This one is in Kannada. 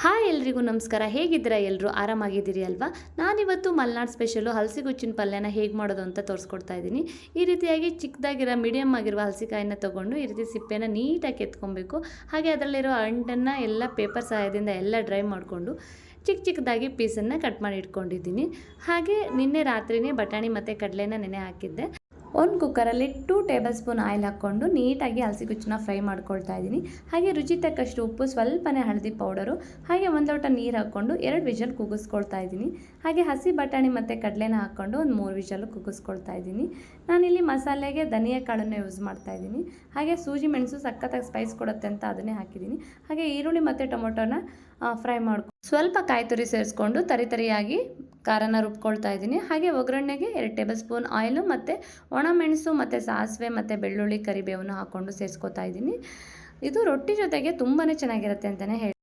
ಹಾಯ್ ಎಲ್ರಿಗೂ ನಮಸ್ಕಾರ. ಹೇಗಿದ್ದೀರಾ ಎಲ್ಲರೂ? ಆರಾಮಾಗಿದ್ದೀರಿ ಅಲ್ವಾ? ನಾನಿವತ್ತು ಮಲ್ನಾಡ್ ಸ್ಪೆಷಲು ಹಲಸಿಗುಚ್ಚಿನ ಪಲ್ಯನ ಹೇಗೆ ಮಾಡೋದು ಅಂತ ತೋರಿಸ್ಕೊಡ್ತಾ ಇದ್ದೀನಿ. ಈ ರೀತಿಯಾಗಿ ಚಿಕ್ಕದಾಗಿರೋ ಮೀಡಿಯಮ್ ಆಗಿರುವ ಹಲಸಿಕಾಯಿನ ತೊಗೊಂಡು ಈ ರೀತಿ ಸಿಪ್ಪೆನ ನೀಟಾಗಿ ಎತ್ಕೊಬೇಕು. ಹಾಗೆ ಅದರಲ್ಲಿರೋ ಅಂಟನ್ನು ಎಲ್ಲ ಪೇಪರ್ ಸಹಾಯದಿಂದ ಎಲ್ಲ ಡ್ರೈ ಮಾಡಿಕೊಂಡು ಚಿಕ್ಕದಾಗಿ ಪೀಸನ್ನು ಕಟ್ ಮಾಡಿ ಇಟ್ಕೊಂಡಿದ್ದೀನಿ. ಹಾಗೆ ನಿನ್ನೆ ರಾತ್ರಿನೇ ಬಟಾಣಿ ಮತ್ತು ಕಡಲೆನ ನೆನೆ ಹಾಕಿದ್ದೆ. ಒಂದು ಕುಕ್ಕರಲ್ಲಿ 2 ಟೇಬಲ್ ಸ್ಪೂನ್ ಆಯಿಲ್ ಹಾಕ್ಕೊಂಡು ನೀಟಾಗಿ ಹಲಸಿಗುಚ್ಚನ್ನ ಫ್ರೈ ಮಾಡ್ಕೊಳ್ತಾ ಇದ್ದೀನಿ. ಹಾಗೆ ರುಚಿ ತಕ್ಕಷ್ಟು ಉಪ್ಪು, ಸ್ವಲ್ಪನೇ ಹಳದಿ ಪೌಡರು, ಹಾಗೆ ಒಂದು ಲೋಟ ನೀರು ಹಾಕ್ಕೊಂಡು 2 ವಿಷಲ್ ಕೂಗಿಸ್ಕೊಳ್ತಾ ಇದ್ದೀನಿ. ಹಾಗೆ ಹಸಿ ಬಟಾಣಿ ಮತ್ತು ಕಡಲೆನ ಹಾಕ್ಕೊಂಡು ಒಂದು 3 ವಿಷಲ್ ಕೂಗಿಸ್ಕೊಳ್ತಾ ಇದ್ದೀನಿ. ನಾನಿಲ್ಲಿ ಮಸಾಲೆಗೆ ಧನಿಯಾ ಕಾಳನ್ನು ಯೂಸ್ ಮಾಡ್ತಾ ಇದ್ದೀನಿ. ಹಾಗೆ ಸೂಜಿ ಮೆಣಸು ಸಖತ್ತಾಗಿ ಸ್ಪೈಸ್ ಕೊಡುತ್ತೆ ಅಂತ ಅದನ್ನೇ ಹಾಕಿದ್ದೀನಿ. ಹಾಗೆ ಈರುಳ್ಳಿ ಮತ್ತು ಟೊಮೊಟೊನ ಫ್ರೈ ಮಾಡ್ಕೊಂಡು ಸ್ವಲ್ಪ ಕಾಯಿ ತುರಿ ಸೇರಿಸ್ಕೊಂಡು ತರಿಯಾಗಿ ಖಾರನ ರುಬ್ಕೊಳ್ತಾ ಇದ್ದೀನಿ. ಹಾಗೆ ಒಗ್ಗರಣೆಗೆ 2 ಟೇಬಲ್ ಸ್ಪೂನ್ ಆಯಿಲು ಮತ್ತು ಒಣಮೆಣಸು ಮತ್ತು ಸಾಸಿವೆ ಮತ್ತು ಬೆಳ್ಳುಳ್ಳಿ ಕರಿಬೇವನ್ನು ಹಾಕ್ಕೊಂಡು ಸೇರಿಸ್ಕೊತಾ ಇದ್ದೀನಿ. ಇದು ರೊಟ್ಟಿ ಜೊತೆಗೆ ತುಂಬಾ ಚೆನ್ನಾಗಿರುತ್ತೆ ಅಂತಲೇ ಹೇಳಿ